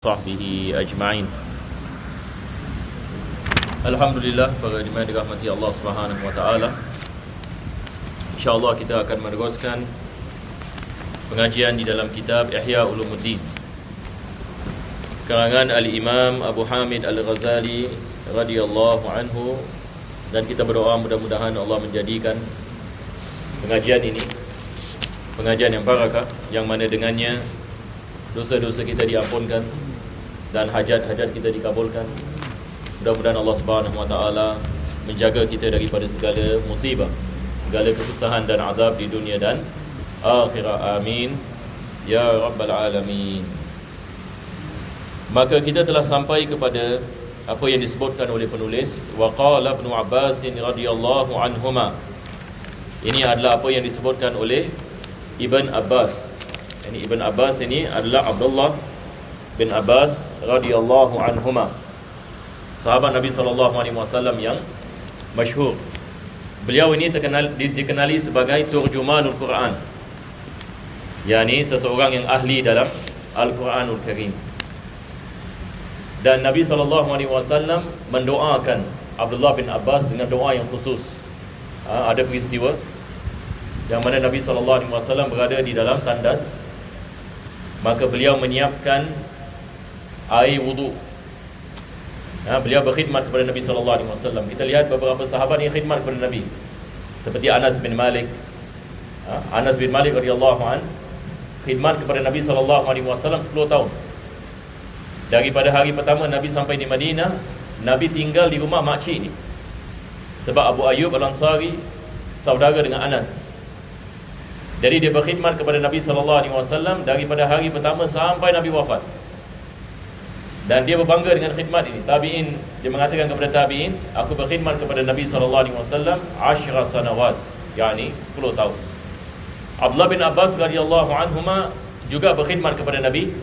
sahbihi ajma'in. Alhamdulillah, para jemaah dirahmati Allah Subhanahu wa taala. Insya-Allah kita akan meneruskan pengajian di dalam kitab Ihya Ulumuddin karangan Al-Imam Abu Hamid Al-Ghazali radhiyallahu anhu, dan kita berdoa mudah-mudahan Allah menjadikan pengajian ini pengajian yang barakah, yang mana dengannya dosa-dosa kita diampunkan dan hajat-hajat kita dikabulkan. Mudah-mudahan Allah Subhanahu wa taala menjaga kita daripada segala musibah, segala kesusahan dan azab di dunia dan akhirat. Amin ya rabbal alamin. Maka kita telah sampai kepada apa yang disebutkan oleh penulis, wa qala Ibnu Abbas radhiyallahu anhuma. Ini adalah apa yang disebutkan oleh Ibn Abbas. Ini Ibn Abbas ini adalah Abdullah bin Abbas radhiyallahu anhuma, sahabat Nabi SAW yang masyhur. Beliau ini dikenali sebagai turjumanul Quran, yakni seseorang yang ahli dalam Al-Quranul Karim. Dan Nabi SAW mendoakan Abdullah bin Abbas dengan doa yang khusus. Ada peristiwa yang mana Nabi SAW berada di dalam tandas, maka beliau menyiapkan air wudu. Beliau berkhidmat kepada Nabi SAW. Kita lihat beberapa sahabat yang khidmat kepada Nabi, seperti Anas bin Malik. Anas bin Malik radhiyallahu an khidmat kepada Nabi SAW 10 tahun. Daripada hari pertama Nabi sampai di Madinah, Nabi tinggal di rumah makcik ni, sebab Abu Ayyub Al-Ansari saudara dengan Anas. Jadi dia berkhidmat kepada Nabi SAW daripada hari pertama sampai Nabi wafat. Dan dia berbangga dengan khidmat ini. Tabi'in, dia mengatakan kepada tabi'in, aku berkhidmat kepada Nabi SAW 10 sanawat, yakni 10 tahun. Abdullah bin Abbas radhiyallahu anhuma juga berkhidmat kepada Nabi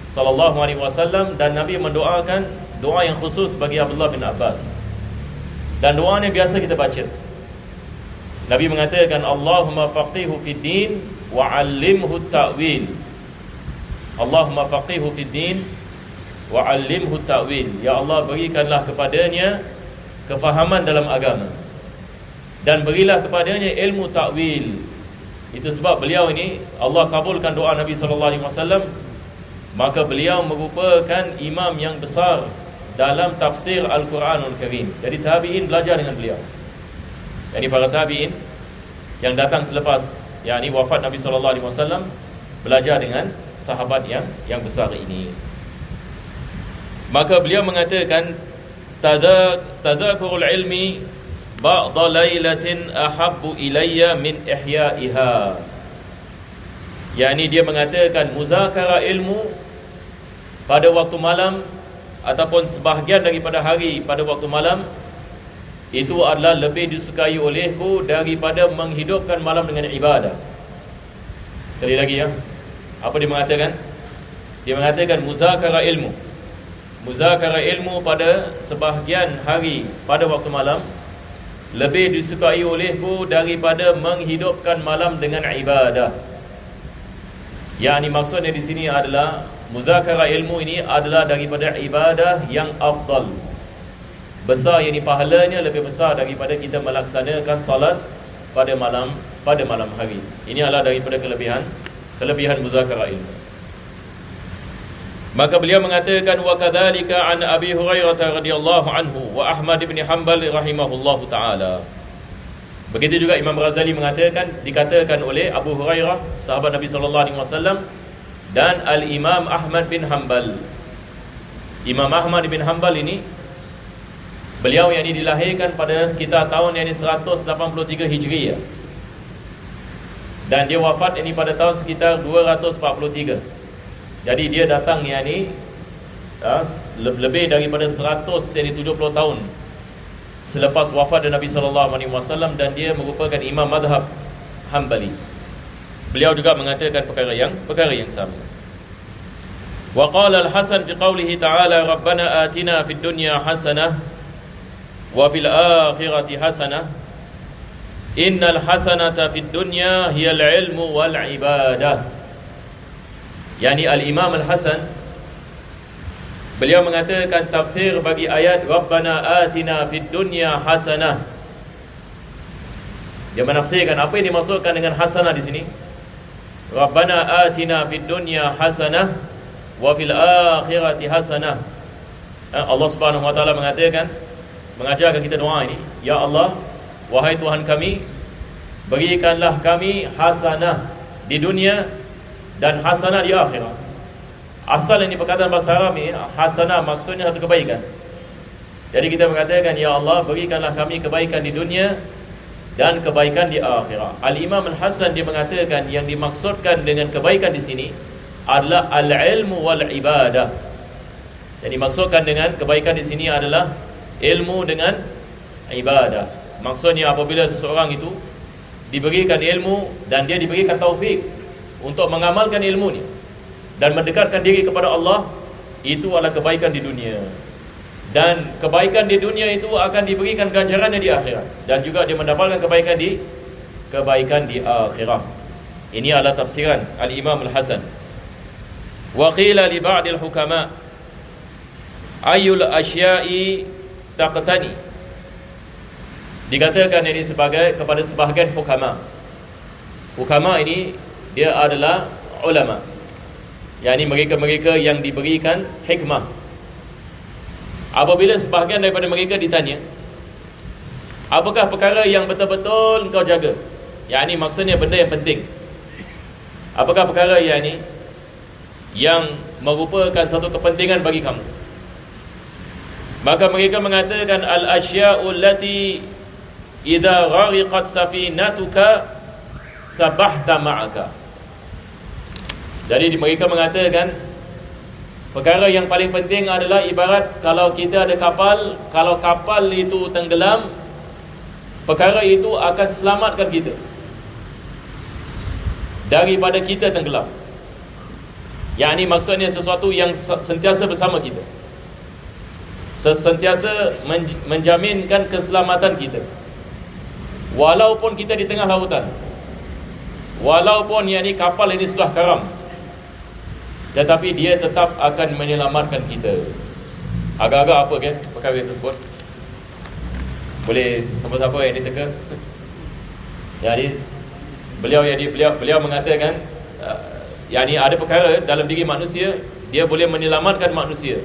SAW, dan Nabi mendoakan doa yang khusus bagi Abdullah bin Abbas. Dan doa ni biasa kita baca. Nabi mengatakan, Allahumma faqihu fid din wa 'allimhu ta'wil. Allahumma faqihu fid din wa 'allimhu ta'wil. Ya Allah, berikanlah kepadanya kefahaman dalam agama, dan berilah kepadanya ilmu ta'wil. Itu sebab beliau ini, Allah kabulkan doa Nabi SAW, maka beliau merupakan imam yang besar dalam tafsir Al-Quranul Karim. Jadi tabi'in belajar dengan beliau. Jadi para tabi'in yang datang selepas yakni wafat Nabi SAW belajar dengan sahabat yang besar ini. Maka beliau mengatakan, tadzakurul ilmi ba'da lailatin ahabbu ilayya min ihya'iha. Yani dia mengatakan muzakarah ilmu pada waktu malam ataupun sebahagian daripada hari pada waktu malam itu adalah lebih disukai olehku daripada menghidupkan malam dengan ibadah. Sekali lagi ya, apa dia mengatakan? Dia mengatakan muzakarah ilmu pada sebahagian hari pada waktu malam lebih disukai olehku daripada menghidupkan malam dengan ibadah. Yang maksudnya di sini adalah muzakarah ilmu ini adalah daripada ibadah yang afdal, besar, yakni pahalanya lebih besar daripada kita melaksanakan salat pada malam hari. Ini adalah daripada kelebihan muzakarah ilmu. Maka beliau mengatakan, wa kadzalika an Abi Hurairah radhiyallahu anhu wa Ahmad bin Hanbal rahimahullahu taala. Begitu juga Imam Ghazali mengatakan, dikatakan oleh Abu Hurairah sahabat Nabi SAW, dan Al-Imam Ahmad bin Hanbal. Imam Ahmad bin Hanbal ini, beliau yang dilahirkan pada sekitar tahun yang 183 Hijriah, dan dia wafat ini pada tahun sekitar 243. Jadi dia datang lebih daripada 170 tahun selepas wafat Nabi SAW, dan dia merupakan imam madhab Hanbali. Beliau juga mengatakan perkara yang sama. Wa qala al-Hasan fi qawlihi ta'ala, Rabbana atina fid dunya hasanah wa fil akhirati hasanah, innal hasanata fid dunya hiyal ilmu wal ibadah. Yani Al-Imam Al-Hasan Beliau mengatakan tafsir bagi ayat Rabbana atina fid dunya hasanah. Dia menafsirkan apa yang dimaksudkan dengan hasanah di sini. Rabbana atina fid dunya hasanah wa fil akhirati hasanah. Allah Subhanahu wa taala mengatakan, mengajarkan kita doa ini, ya Allah, wahai Tuhan kami, berikanlah kami hasanah di dunia dan hasanah di akhirat. Asal ini perkataan bahasa Arab ini, hasanah maksudnya satu kebaikan. Jadi kita mengatakan, ya Allah, berikanlah kami kebaikan di dunia dan kebaikan di akhirat. Al-Imam Al-Hasan dia mengatakan yang dimaksudkan dengan kebaikan di sini adalah al-ilmu wal ibadah. Yang dimaksudkan dengan kebaikan di sini adalah ilmu dengan ibadah. Maksudnya apabila seseorang itu diberikan ilmu dan dia diberikan taufik untuk mengamalkan ilmu ni dan mendekatkan diri kepada Allah, itu adalah kebaikan di dunia. Dan kebaikan di dunia itu akan diberikan ganjarannya di akhirat, dan juga dia mendapatkan kebaikan di akhirat. Ini adalah tafsiran Al-Imam Al-Hasan. Wa qila li ba'dil hukama ayul asya'i taqtani. Dikatakan ini sebagai kepada sebahagian hukama. Hukama ini dia adalah ulama, yakni mereka-mereka yang diberikan hikmah. Apabila sebahagian daripada mereka ditanya, apakah perkara yang betul-betul engkau jaga? Yakni maksudnya benda yang penting. Apakah perkara yang merupakan satu kepentingan bagi kamu? Maka mereka mengatakan al-asya'u allati idza ghariqat safinatuka sabahta ma'aka. Jadi mereka mengatakan perkara yang paling penting adalah ibarat kalau kita ada kapal, kalau kapal itu tenggelam, perkara itu akan selamatkan kita daripada kita tenggelam. Yakni maksudnya sesuatu yang sentiasa bersama kita, sentiasa menjaminkan keselamatan kita. Walaupun kita di tengah lautan, walaupun kapal ini sudah karam, tetapi dia tetap akan menyelamatkan kita. Agak-agak apa ke perkara tersebut? Boleh siapa-siapa yang diteka? Jadi beliau mengatakan ada perkara dalam diri manusia, dia boleh menyelamatkan manusia.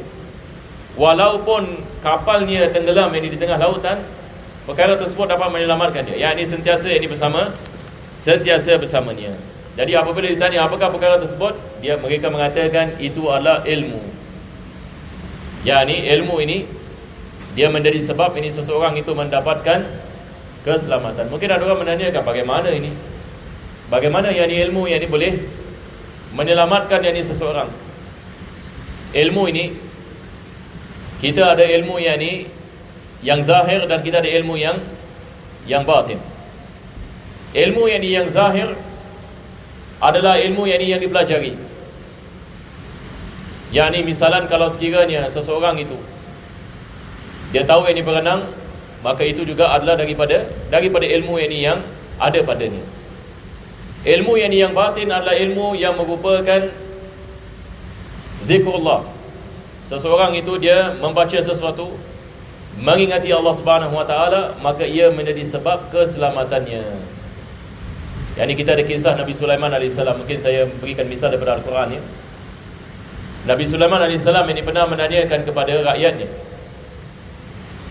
Walaupun kapalnya tenggelam di tengah lautan, perkara tersebut dapat menyelamatkan dia. Sentiasa bersamanya. Jadi apabila ditanya apakah perkara tersebut, mereka mengatakan itu adalah ilmu. Ilmu ini dia menjadi sebab seseorang itu mendapatkan keselamatan. Mungkin ada orang menanyakan bagaimana ini? Bagaimana ilmu ini boleh menyelamatkan seseorang? Ilmu ini, kita ada ilmu yang zahir dan kita ada ilmu yang batin. Ilmu yang zahir adalah ilmu yang dipelajari. Misalan kalau sekiranya seseorang itu dia tahu berenang, maka itu juga adalah daripada ilmu yang ada padanya. Ilmu yang batin adalah ilmu yang merupakan zikrullah. Seseorang itu dia membaca sesuatu, mengingati Allah Subhanahu wa taala, maka ia menjadi sebab keselamatannya. Kita ada kisah Nabi Sulaiman AS. Mungkin saya berikan misal daripada Al-Quran. Nabi Sulaiman AS ini pernah menanyakan kepada rakyatnya,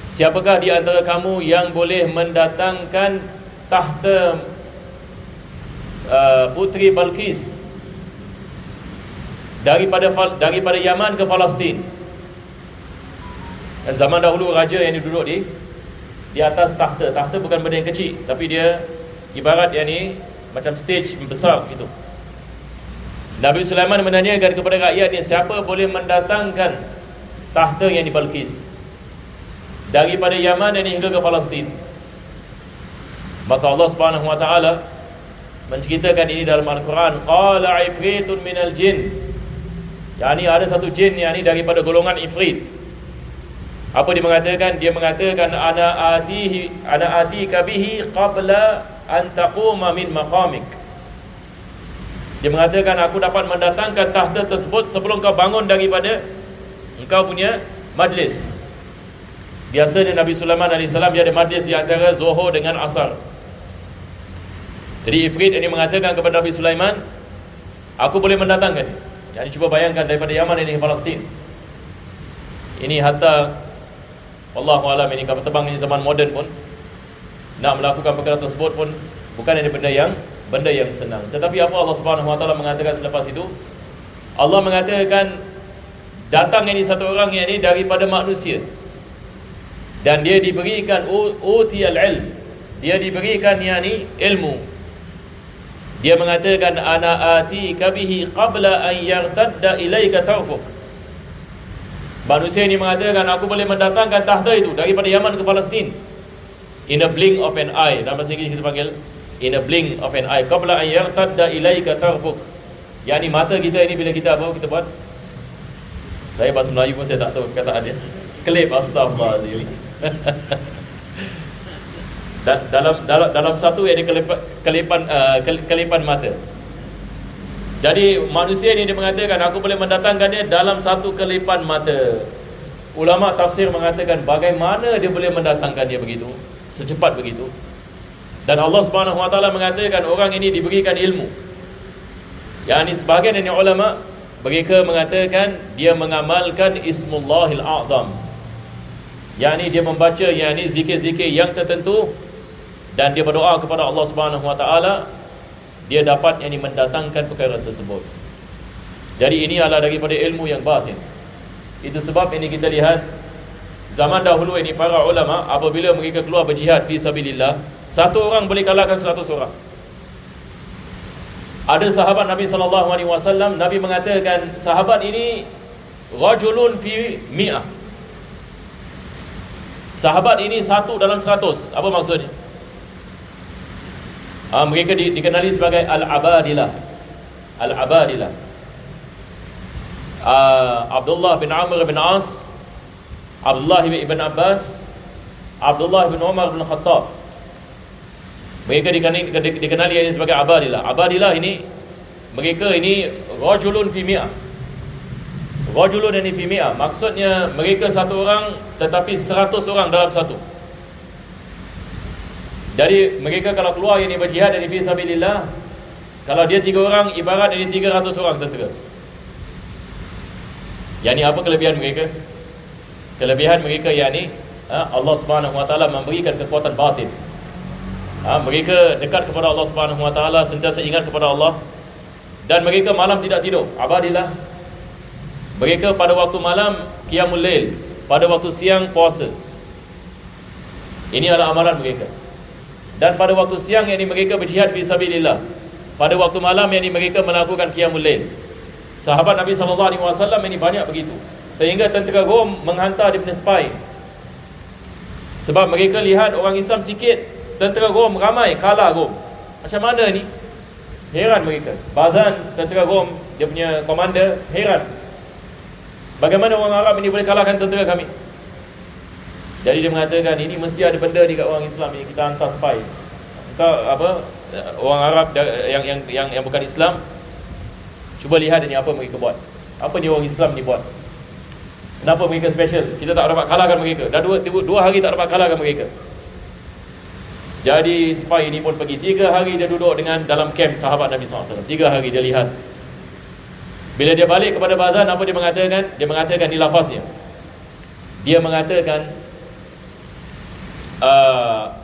siapakah di antara kamu yang boleh mendatangkan tahta putri Balqis daripada Yaman ke Palestin? Dan zaman dahulu raja yang duduk di atas tahta. Tahta bukan benda yang kecil, tapi dia ibarat macam stage besar gitu. Nabi Sulaiman menanyakan kepada rakyatnya, siapa boleh mendatangkan tahta yang di Balqis daripada Yaman hingga ke Palestin? Maka Allah Subhanahu wa taala menceritakan ini dalam Al-Quran. Qala ifritun minal jin. Ada satu jin daripada golongan ifrit. Apa dia mengatakan? Dia mengatakan ana atika bihi qabla an taquma min maqamik. Dia mengatakan aku dapat mendatangkan tahta tersebut sebelum kau bangun daripada engkau punya majlis. Biasanya Nabi Sulaiman AS dia ada majlis di antara Zuhur dengan Asar. Jadi Ifrit ini mengatakan kepada Nabi Sulaiman, aku boleh mendatangkan. Jadi cuba bayangkan daripada Yaman ini ke Palestin. Ini hatta Wallahu alam, ini kapal terbang ini zaman moden pun nak melakukan perkara tersebut pun bukan ada benda yang senang. Tetapi apa Allah Subhanahu Wa Taala mengatakan selepas itu? Allah mengatakan datang ini satu orang yang ini daripada manusia, dan dia diberikan utiyal ilm, dia diberikan yakni ilmu. Dia mengatakan ana atika bihi qabla an yartadda ilaika tarfuk. Manusia ini mengatakan aku boleh mendatangkan tahta itu daripada Yaman ke Palestin in a blink of an eye. Dalam bahasa Inggeris kita panggil in a blink of an eye. Qabla an yartadda ilaika tarfuk. Yani mata kita ini bila kita apa kita buat? Saya bahasa Melayu pun saya tak tahu perkataan dia. Kelip, astagfirullahaladzim. dalam satu yang kelipan mata. Jadi manusia ini dia mengatakan aku boleh mendatangkan dia dalam satu kelipan mata. Ulama tafsir mengatakan bagaimana dia boleh mendatangkan dia begitu, secepat begitu. Dan Allah Subhanahu Wa Taala mengatakan orang ini diberikan ilmu. Yani sebahagian dari ulama mereka mengatakan dia mengamalkan Ismullahil A'zam. Yani dia membaca yani zikir-zikir yang tertentu dan dia berdoa kepada Allah Subhanahu Wa Taala, dia dapat yang mendatangkan perkara tersebut. Jadi ini adalah daripada ilmu yang batin. Itu sebab ini kita lihat zaman dahulu ini para ulama apabila mereka keluar berjihad fi sabilillah, satu orang boleh kalahkan 100 orang. Ada sahabat Nabi SAW, Nabi mengatakan sahabat ini rajulun fi mi'ah. Sahabat ini satu dalam 100. Apa maksudnya? Mereka dikenali sebagai Al-Abadilah. Al-Abadilah. Abdullah bin Amr bin As, Abdullah bin Abbas, Abdullah bin Umar bin Khattab. Mereka dikenali ini sebagai Abadilah. Abadilah ini mereka ini rajulun fi mi'ah. Rajulun ini fi mi'ah, maksudnya mereka satu orang tetapi 100 orang dalam satu. Jadi mereka kalau keluar ini berjihad dari fi sabilillah, kalau dia 3 orang ibarat dari 300 orang tentera. Yani apa kelebihan mereka? Kelebihan mereka yakni Allah Subhanahu Wa Taala memberikan kekuatan batin. Mereka dekat kepada Allah Subhanahu Wa Taala, sentiasa ingat kepada Allah, dan mereka malam tidak tidur. Abadilah. Mereka pada waktu malam qiyamul lail, pada waktu siang puasa. Ini adalah amalan mereka. Dan pada waktu siang yakni mereka berjihad fi sabilillah. Pada waktu malam yakni mereka melakukan qiyamul lail. Sahabat Nabi SAW ini banyak begitu, sehingga tentera Rom menghantar dia punya spy. Sebab mereka lihat orang Islam sikit, tentera Rom ramai, kalah Rom. Macam mana ni? Heran mereka. Bazan tentera Rom, dia punya komander, heran. Bagaimana orang Arab ini boleh kalahkan tentera kami? Jadi dia mengatakan ini mesti ada benda di kat orang Islam ni, kita hantar spy. Engkau apa, orang Arab yang bukan Islam, cuba lihat ini apa mereka buat. Apa ni orang Islam ni buat? Kenapa mereka special? Kita tak dapat kalahkan mereka. Dah dua hari tak dapat kalahkan mereka. Jadi spy ini pun pergi 3 hari dia duduk dengan dalam camp sahabat Nabi SAW. 3 hari dia lihat. Bila dia balik kepada Bazan, apa dia mengatakan? Dia mengatakan di lafaznya. Dia mengatakan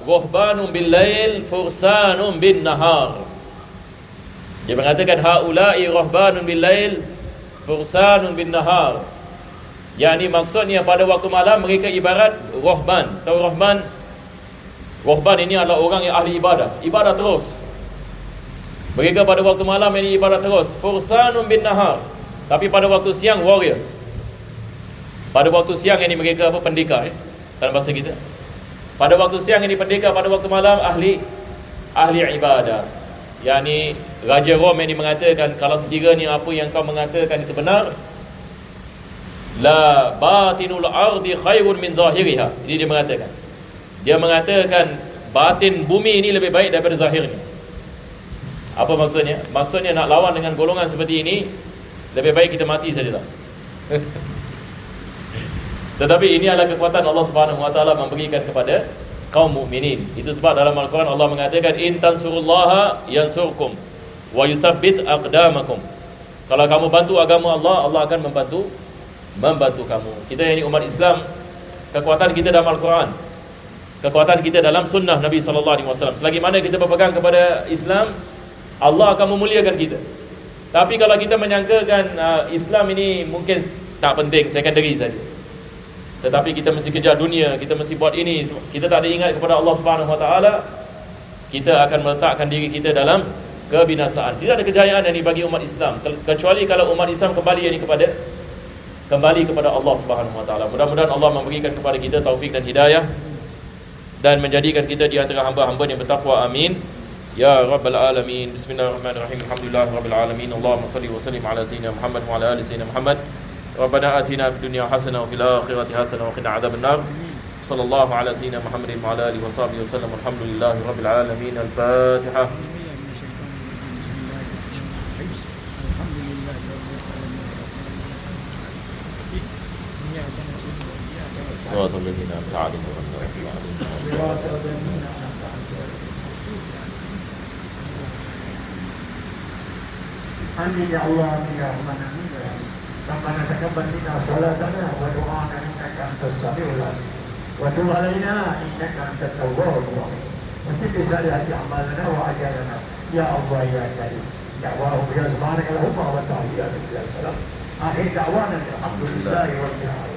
ruhbanun bil lail fursanun bin nahar. Dia mengatakan haula'i ruhbanun bil lail fursanun bin nahar. Yani maksudnya pada waktu malam mereka ibarat ruhban. Tahu ruhban? Ruhban ini adalah orang yang ahli ibadah. Ibadah terus. Mereka pada waktu malam ini ibadah terus. Fursanun bin nahar. Tapi pada waktu siang warriors. Pada waktu siang ini mereka apa? Pendekar dalam bahasa kita. Pada waktu siang ini pendekar, pada waktu malam ahli ibadah. Yani Raja Rom ini mengatakan kalau sekiranya apa yang kau mengatakan itu benar, la batinul ardi khairun min zahiriha. Jadi dia mengatakan batin bumi ini lebih baik daripada zahirnya. Apa maksudnya? Maksudnya nak lawan dengan golongan seperti ini, lebih baik kita mati sajalah. Tetapi ini adalah kekuatan Allah Subhanahu wa taala memberikan kepada kaum mukminin. Itu sebab dalam Al-Quran Allah mengatakan in tansurullaha yansurkum wa yusabbit aqdamakum. Kalau kamu bantu agama Allah, Allah akan membantu kamu. Kita ini umat Islam, kekuatan kita dalam Al-Quran, kekuatan kita dalam sunnah Nabi SAW. Selagi mana kita berpegang kepada Islam, Allah akan memuliakan kita. Tapi kalau kita menyangkakan Islam ini mungkin tak penting, secondary saja, tetapi kita mesti kejar dunia, kita mesti buat ini, kita tak ada ingat kepada Allah Subhanahu Wa Taala, kita akan meletakkan diri kita dalam kebinasaan. Tidak ada kejayaan yang dibagi umat Islam kecuali kalau umat Islam kembali kepada Allah Subhanahu Wa Taala. Mudah-mudahan Allah memberikan kepada kita taufik dan hidayah dan menjadikan kita di antara hamba-hamba yang bertakwa. Amin ya rabbal alamin. Bismillahirrahmanirrahim. Alhamdulillahirabbil alamin. Allahumma shalli wa sallim ala sayyidina Muhammad wa ala ali sayyidina Muhammad. Rabbana atina fid dunya hasanah wa fil akhirati hasanah wa qina adzabannar. Sallallahu ala sayyidina Muhammadin wa ala alihi wa sahbihi wasallam. Alhamdulillahirabbil alamin. Al-Fatihah. صراط الذين أنعمت عليهم غير المغضوب عليهم. آمين يا الله يا رحمن آمين. ربنا تقبل منا صلاتنا ودعاءنا إنك أنت السميع العليم وتب علينا إنك أنت التواب الرحيم وتب سيئات أعمالنا وأجالنا يا الله يا كريم يا الله يا سبحانك اللهم وتعالى يا ذي الجلال والإكرام. آخر دعوانا الحمد لله رب العالمين.